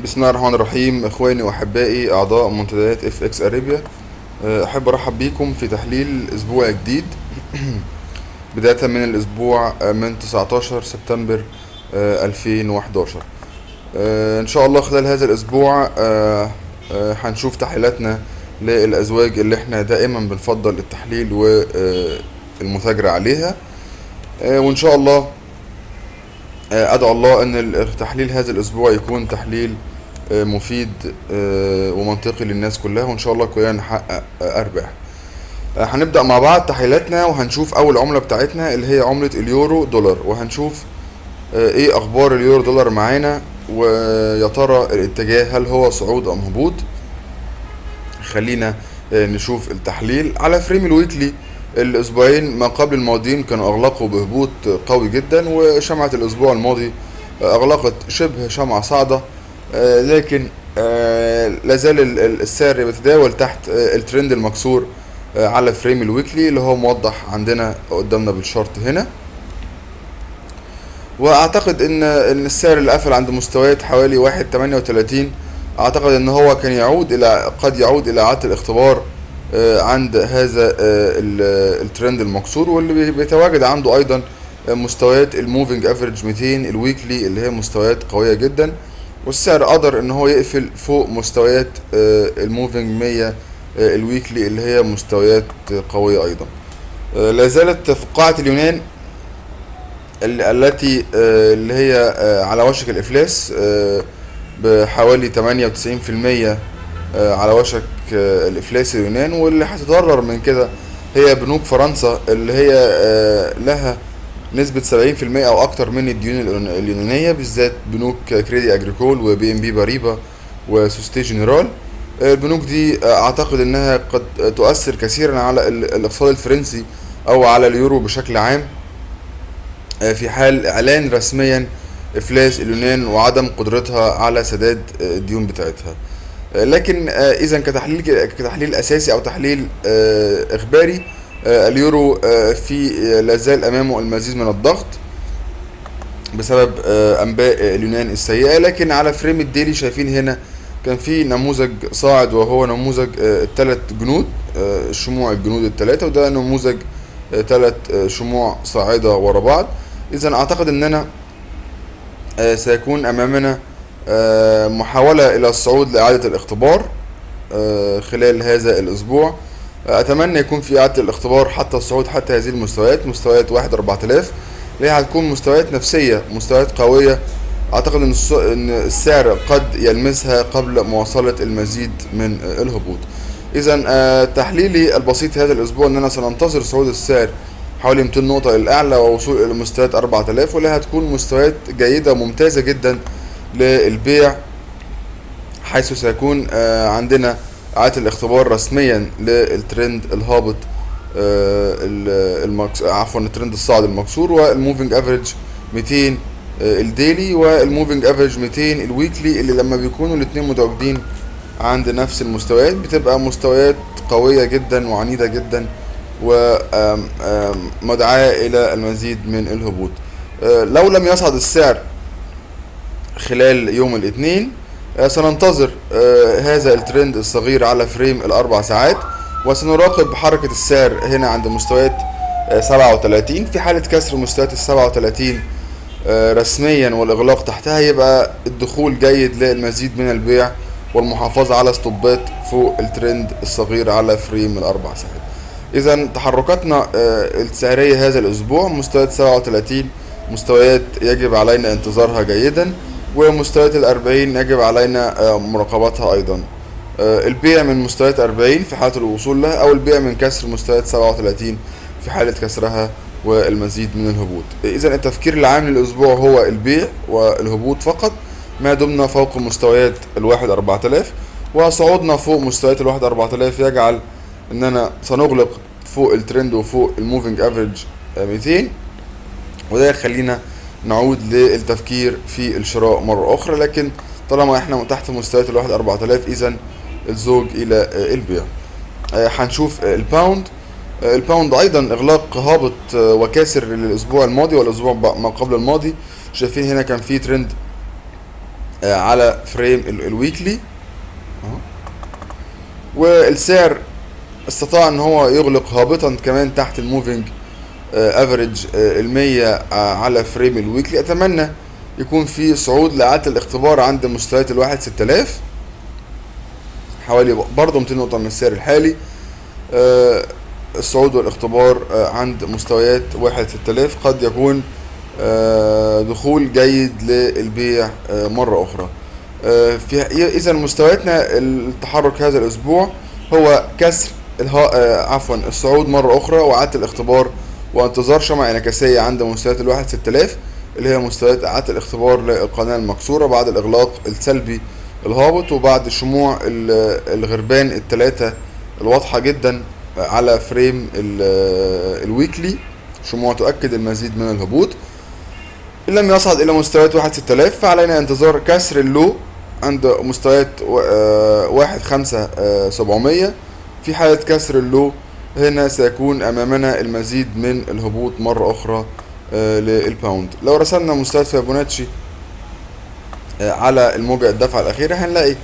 بسم الله الرحمن الرحيم. اخواني واحبائي اعضاء منتديات اف اكس اريبيا، احب ارحب بيكم في تحليل اسبوع جديد بداية من الاسبوع من 19 سبتمبر 2011. ان شاء الله خلال هذا الاسبوع هنشوف تحليلاتنا للازواج اللي احنا دائما بنفضل التحليل والمثاجرة عليها. وان شاء الله ادعو الله ان تحليل هذا الاسبوع يكون تحليل مفيد ومنطقي للناس كلها، وان شاء الله كلنا نحقق ارباح. هنبدأ مع بعض تحليلاتنا، وهنشوف اول عملة بتاعتنا اللي هي عملة اليورو دولار، وهنشوف ايه اخبار اليورو دولار معانا، ويا ترى الاتجاه هل هو صعود ام هبوط. خلينا نشوف التحليل على فريم الويكلي. الاسبوعين ما قبل الماضيين كانوا اغلقوا بهبوط قوي جدا، وشمعة الاسبوع الماضي اغلقت شبه شمعة صاعدة، لكن لازال السعر بيتداول تحت الترند المكسور على فريم الويكلي اللي هو موضح عندنا قدامنا بالشارت هنا. واعتقد ان السعر اللي قفل عند مستويات حوالي 1.38، اعتقد ان هو كان قد يعود الى اعادة الاختبار عند هذا الترند المكسور، واللي بيتواجد عنده ايضا مستويات الموفينج افريج 200 الويكلي اللي هي مستويات قوية جدا، والسعر قدر ان هو يقفل فوق مستويات الموفينج 100 الويكلي اللي هي مستويات قوية ايضا. لا زالت فقاعة اليونان التي اللي هي على وشك الافلاس بحوالي 98% على وشك الافلاس اليونان، واللي هتتضرر من كده هي بنوك فرنسا اللي هي لها نسبة 70% او اكتر من الديون اليونانية، بالذات بنوك كريدي اجريكول وبي ام بي باريبا وسوستي جنرال. البنوك دي اعتقد انها قد تؤثر كثيرا على الاقتصاد الفرنسي او على اليورو بشكل عام، في حال اعلان رسميا افلاس اليونان وعدم قدرتها على سداد الديون بتاعتها. لكن اذا كتحليل اساسي او تحليل اخباري، اليورو في لازال امامه المزيد من الضغط بسبب انباء اليونان السيئه. لكن على فريم الديلي شايفين هنا كان في نموذج صاعد، وهو نموذج الثلاث جنود، شموع الجنود الثلاثه، وده نموذج ثلاث شموع صاعده ورا بعض. اذا اعتقد اننا سيكون امامنا محاولة الى الصعود لاعادة الاختبار خلال هذا الاسبوع. اتمنى يكون في اعادة الاختبار حتى الصعود حتى هذه المستويات، مستويات 1.4000 اللي هي هتكون مستويات نفسية، مستويات قوية. اعتقد ان السعر قد يلمسها قبل مواصلة المزيد من الهبوط. اذا تحليلي البسيط هذا الاسبوع اننا سننتظر صعود السعر حوالي 200 نقطة للأعلى ووصول إلى مستويات 4000، واللي هتكون مستويات جيدة وممتازة جدا للبيع، حيث سيكون عندنا إعادة الاختبار رسميا للترند الهابط، عفوا الترند الصاعد المكسور، والموفينج افريج 200 الديلي والموفينج افريج 200 الويكلي، اللي لما بيكونوا الاتنين متواجدين عند نفس المستويات بتبقى مستويات قوية جدا وعنيدة جدا ومدعاة إلى المزيد من الهبوط. لو لم يصعد السعر خلال يوم الاثنين سننتظر هذا الترند الصغير على فريم الأربع ساعات، وسنراقب حركة السعر هنا عند مستويات 37. في حالة كسر مستويات 37 رسميا والإغلاق تحتها يبقى الدخول جيد للمزيد من البيع والمحافظة على ستوبات فوق الترند الصغير على فريم الأربع ساعات. اذا تحركاتنا السعرية هذا الاسبوع مستويات 37 مستويات يجب علينا انتظارها جيدا، ومستويات 40 يجب علينا مراقبتها ايضا. البيع من مستويات 40 في حالة الوصول لها، او البيع من كسر مستويات 37 في حالة كسرها والمزيد من الهبوط. اذا التفكير العام للاسبوع هو البيع والهبوط فقط ما دمنا فوق مستويات الواحد 4000، وصعودنا فوق مستويات الواحد 4000 يجعل اننا سنغلق فوق الترند وفوق الموفينج افريج 200، وده يخلينا نعود للتفكير في الشراء مرة اخرى. لكن طالما احنا تحت مستويات الواحد 4000 اذا الزوج الى البيع. هنشوف الباوند. الباوند ايضا اغلاق هابط وكاسر للاسبوع الماضي والاسبوع ما قبل الماضي. شايفين هنا كان في ترند على فريم الويكلي اهو. والسعر استطاع ان هو يغلق هابطا كمان تحت الموفينج افريج ال100 على فريم الويكلي. اتمنى يكون في صعود لإعادة الاختبار عند مستويات الواحد 6000، حوالي برضه 200 نقطة من السعر الحالي. الصعود والاختبار عند مستويات واحد 6000 قد يكون دخول جيد للبيع مرة أخرى. إذا مستوياتنا التحرك هذا الأسبوع هو كسر الصعود مرة أخرى وإعادة الاختبار وانتظار شمعة انعكاسية عند مستويات الواحد 6000 اللي هي مستويات إعادة الاختبار للقناة المكسورة بعد الإغلاق السلبي الهابط وبعد شموع الغربان الثلاثة الواضحة جدا على فريم الويكلي، شموع تؤكد المزيد من الهبوط. إن لم يصعد إلى مستويات واحد 6000 فعلينا انتظار كسر اللو عند مستويات واحد 5700. في حالة كسر اللو هنا سيكون أمامنا المزيد من الهبوط مرة أخرى للباوند. لو رسمنا مستويات فيبوناتشي على الموجة الدفعة الأخيرة هنلاقي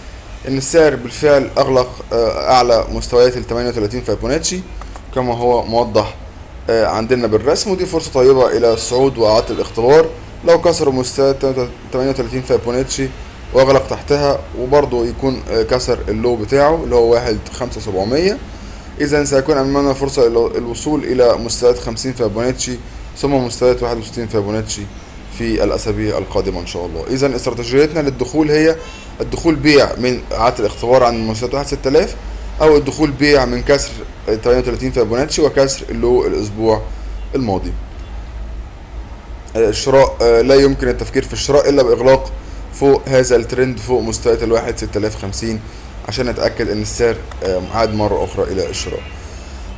إن السعر بالفعل أغلق أعلى مستويات ال 38 فيبوناتشي كما هو موضح عندنا بالرسم، ودي فرصة طيبة إلى الصعود وإعادة الاختبار لو كسر مستويات 38 فيبوناتشي وأغلق تحتها وبرضه يكون كسر اللو بتاعه اللي هو واحد 5700. إذا سيكون أمامنا فرصة الوصول إلى مستويات 50 فيبوناتشي ثم مستويات 61 فيبوناتشي في الأسابيع القادمة إن شاء الله. إذا استراتيجيتنا للدخول هي الدخول بيع من إعادة الاختبار عن مستويات واحد 6000 أو الدخول بيع من كسر 38 فيبوناتشي وكسر اللو الأسبوع الماضي. الشراء لا يمكن التفكير في الشراء إلا بإغلاق فوق هذا الترند فوق مستويات الواحد 6050 عشان نتأكد إن السعر عاد مرة أخرى إلى الشراء.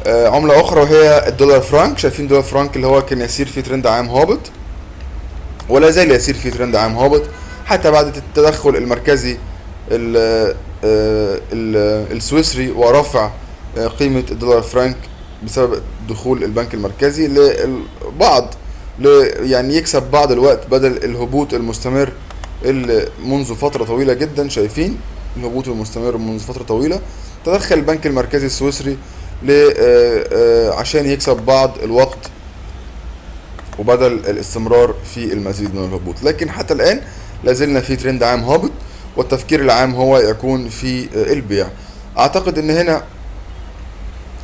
عملة أخرى وهي الدولار فرانك. شايفين دولار فرانك اللي هو كان يسير في ترند عام هابط ولا زال يسير في ترند عام هابط حتى بعد التدخل المركزي السويسري ورفع قيمة الدولار فرانك بسبب دخول البنك المركزي للبعض يعني يكسب بعض الوقت بدل الهبوط المستمر اللي منذ فترة طويلة جدا. شايفين الهبوط المستمر منذ فترة طويلة تدخل البنك المركزي السويسري عشان يكسب بعض الوقت وبدل الاستمرار في المزيد من الهبوط. لكن حتى الآن لازلنا في ترند عام هابط والتفكير العام هو يكون في البيع. اعتقد ان هنا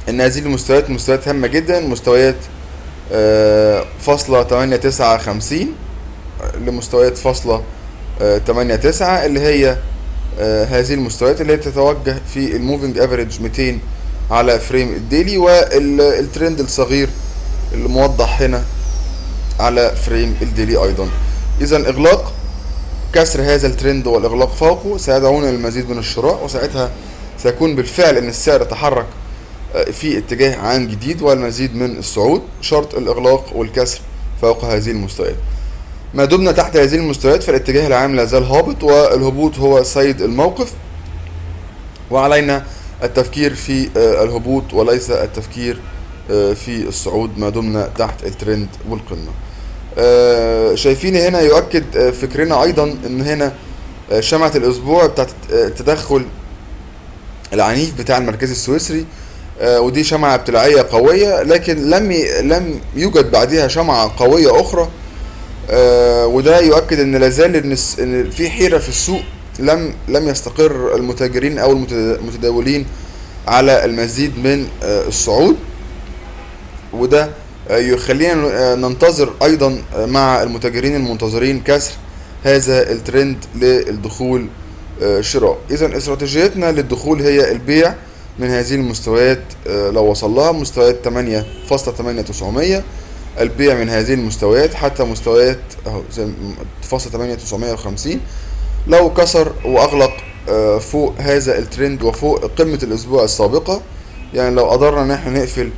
ان هذه المستويات مستويات هامة جدا، مستويات فاصلة 8950 لمستويات فاصلة 89 اللي هي هذه المستويات اللي هي تتوجه في الموفينج افريج 200 على فريم الديلي والترند الصغير اللي موضح هنا على فريم الديلي ايضا. اذا اغلاق كسر هذا الترند والاغلاق فوقه سيدعونا للمزيد من الشراء وساعتها سيكون بالفعل ان السعر تحرك في اتجاه عام جديد والمزيد من الصعود، شرط الاغلاق والكسر فوق هذه المستويات. ما دمنا تحت هذه المستويات فالاتجاه العام لا زال هابط والهبوط هو سيد الموقف وعلينا التفكير في الهبوط وليس التفكير في الصعود ما دمنا تحت الترند والقمة. شايفين هنا يؤكد فكرنا ايضا ان هنا شمعة الاسبوع بتاعت التدخل العنيف بتاع المركز السويسري ودي شمعة ابتلاعية قوية لكن لم يوجد بعدها شمعة قوية اخرى وده يؤكد ان لازال ان في حيرة في السوق، لم يستقر المتاجرين او المتداولين على المزيد من الصعود وده يخلينا ننتظر ايضا مع المتاجرين المنتظرين كسر هذا الترند للدخول شراء. اذا استراتيجيتنا للدخول هي البيع من هذه المستويات لو وصلها مستويات 8.8900 البيع من هذه المستويات حتى مستويات اهو فاصلة 8950. لو كسر واغلق فوق هذا الترند وفوق قمة الاسبوع السابقة يعني لو قدرنا ان احنا نقفل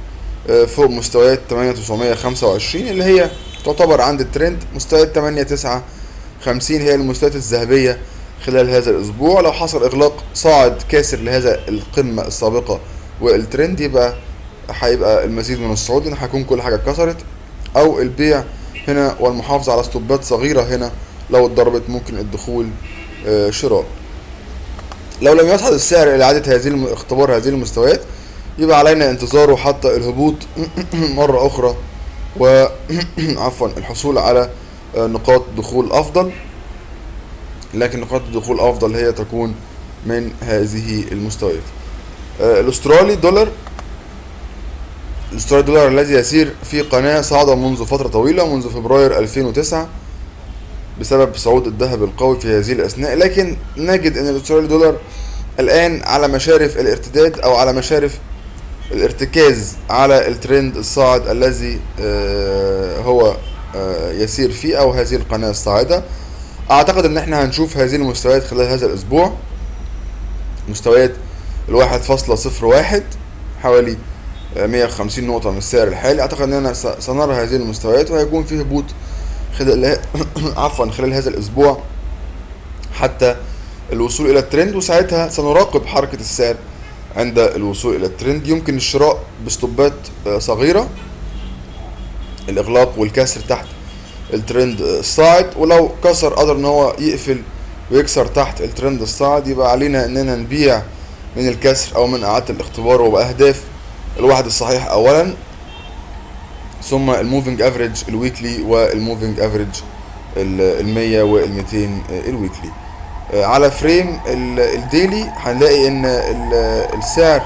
فوق مستويات 8925 اللي هي تعتبر عند الترند، مستويات 8950 هي المستويات الذهبية خلال هذا الاسبوع. لو حصل اغلاق صاعد كاسر لهذا القمة السابقة والترند يبقى هيبقى المزيد من الصعود ان هيكون كل حاجة اتكسرت او البيع هنا والمحافظة على ستوبات صغيرة هنا لو اتضربت ممكن الدخول شراء. لو لم يصعد السعر إلى إعادة اختبار هذه المستويات، يبقى علينا انتظاره حتى الهبوط مرة أخرى، و عفوا الحصول على نقاط دخول أفضل. لكن نقاط الدخول أفضل هي تكون من هذه المستويات. الأسترالي دولار الذي يسير في قناة صعدة منذ فترة طويلة، منذ فبراير 2009 بسبب صعود الذهب القوي في هذه الأثناء، لكن نجد أن الأسترالي دولار الآن على مشارف الارتداد أو على مشارف الارتكاز على الترند الصاعد الذي هو يسير فيه، أو هذه القناة الصاعدة. أعتقد أن احنا هنشوف هذه المستويات خلال هذا الأسبوع، مستويات 1.01 حوالي 150 نقطة من السعر الحالي. أعتقد أننا سنرى هذه المستويات، وهيكون فيه هبوط خلال خلال هذا الأسبوع حتى الوصول إلى الترند، وساعتها سنراقب حركة السعر عند الوصول إلى الترند. يمكن الشراء بستوبات صغيرة، الإغلاق والكسر تحت الترند الصاعد، ولو كسر قدر ان هو يقفل ويكسر تحت الترند الصاعد، يبقى علينا اننا نبيع من الكسر او من اعادة الاختبار، وباهداف الوحد الصحيح اولا، ثم الموفينج افريج الويكلي والموفينج افريج ال100 وال200 الويكلي. على فريم الديلي هنلاقي ان السعر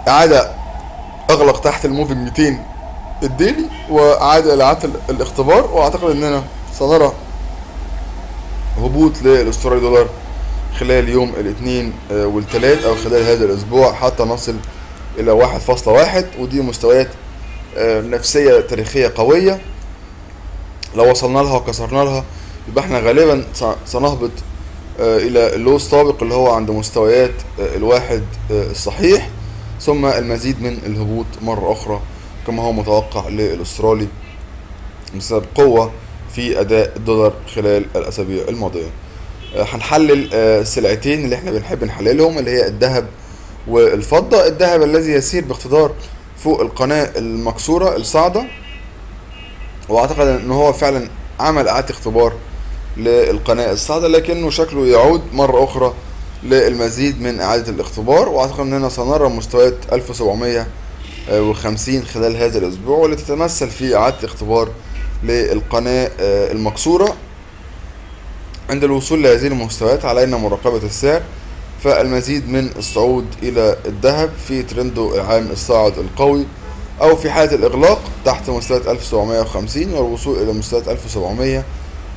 اعادة اغلق تحت الموفينج 200 الديلي وعاد الى اعاده الاختبار، واعتقد اننا سنرى هبوط للاسترالي دولار خلال يوم الاثنين والثلاث، او خلال هذا الاسبوع، حتى نصل الى 1.1، ودي مستويات نفسيه تاريخيه قويه. لو وصلنا لها وكسرنا لها، يبقى احنا غالبا سنهبط الى اللو السابق اللي هو عند مستويات الواحد الصحيح، ثم المزيد من الهبوط مره اخرى كما هو متوقع للأسترالي بسبب قوة في أداء الدولار خلال الأسابيع الماضية. هنحلل السلعتين اللي احنا بنحب نحللهم، اللي هي الذهب والفضة. الذهب الذي يسير باقتدار فوق القناة المكسورة الصاعدة، واعتقد ان هو فعلا عمل اعادة اختبار للقناة الصاعدة، لكنه شكله يعود مرة اخرى للمزيد من اعادة الاختبار، واعتقد اننا سنرى مستويات 1750 خلال هذا الاسبوع، والتي تتمثل في اعادة اختبار للقناة المكسورة. عند الوصول لهذه المستويات علينا مراقبة السعر، فالمزيد من الصعود الى الذهب في ترنده العام الصاعد القوي، او في حالة الاغلاق تحت مستويات 1750 والوصول الى مستويات 1700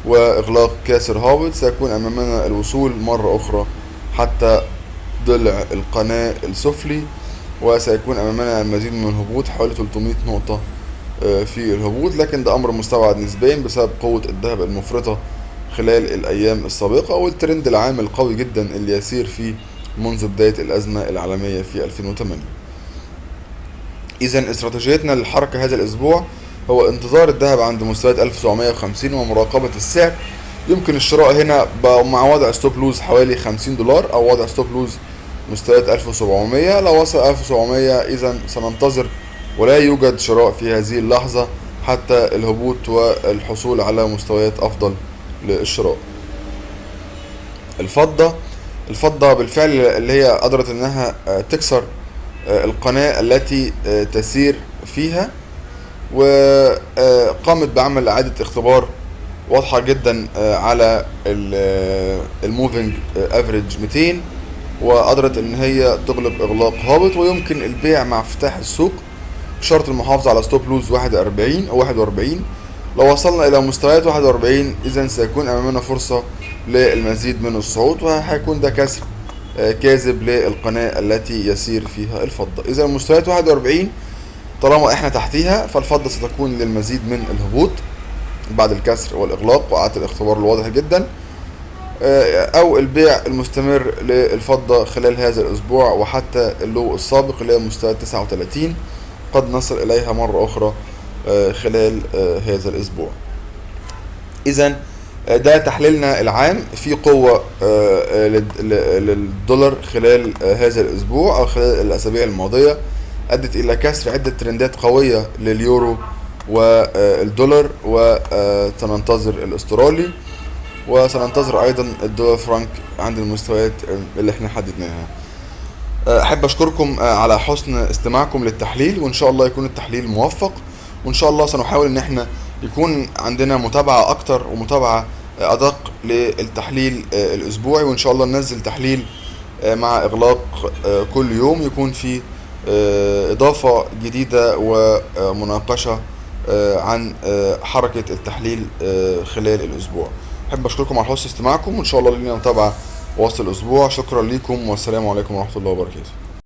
واغلاق كاسر هابط، سيكون امامنا الوصول مرة اخرى حتى ضلع القناة السفلي، وسيكون امامنا المزيد من الهبوط حوالي 300 نقطة في الهبوط، لكن ده امر مستبعد نسبيا بسبب قوة الذهب المفرطة خلال الايام السابقة، والترند العام القوي جدا اللي يسير فيه منذ بداية الازمة العالمية في 2008. اذا استراتيجيتنا للحركة هذا الاسبوع هو انتظار الذهب عند مستويات 1750 ومراقبة السعر. يمكن الشراء هنا مع وضع ستوب لوز حوالي $50، او وضع ستوب لوز مستويات 1700. لو وصل 1700 اذا سننتظر، ولا يوجد شراء في هذه اللحظة حتى الهبوط والحصول على مستويات افضل للشراء. الفضة بالفعل اللي هي قدرت انها تكسر القناة التي تسير فيها، وقامت بعمل اعادة اختبار واضحة جدا على الموفينج افريج 200، وقدرت ان هي تغلق اغلاق هابط، ويمكن البيع مع افتتاح السوق بشرط المحافظة على ستوب لوز 41 او 41. لو وصلنا الى مستويات 41 اذا سيكون امامنا فرصة للمزيد من الصعود، وهيكون ده كسر كاذب للقناة التي يسير فيها الفضة. اذا مستويات 41 طالما احنا تحتيها، فالفضة ستكون للمزيد من الهبوط بعد الكسر والاغلاق واعادة الاختبار الواضح جدا، او البيع المستمر للفضة خلال هذا الاسبوع، وحتى اللو السابق اللي هي مستوى 39 قد نصل اليها مرة اخرى خلال هذا الاسبوع. اذا ده تحليلنا العام في قوة للدولار خلال هذا الاسبوع او خلال الاسابيع الماضية، ادت الى كسر عدة ترندات قوية لليورو والدولار، وسننتظر الاسترالي، وسننتظر ايضا الدولار فرانك عند المستويات اللي احنا حددناها. احب اشكركم على حسن استماعكم للتحليل، وان شاء الله يكون التحليل موفق، وان شاء الله سنحاول ان احنا يكون عندنا متابعة اكتر ومتابعة ادق للتحليل الاسبوعي، وان شاء الله ننزل تحليل مع اغلاق كل يوم يكون في اضافة جديدة ومناقشة عن حركة التحليل خلال الاسبوع. احب اشكركم على حسن استماعكم، وان شاء الله لنا متابعة وسط الاسبوع. شكرا لكم، والسلام عليكم ورحمة الله وبركاته.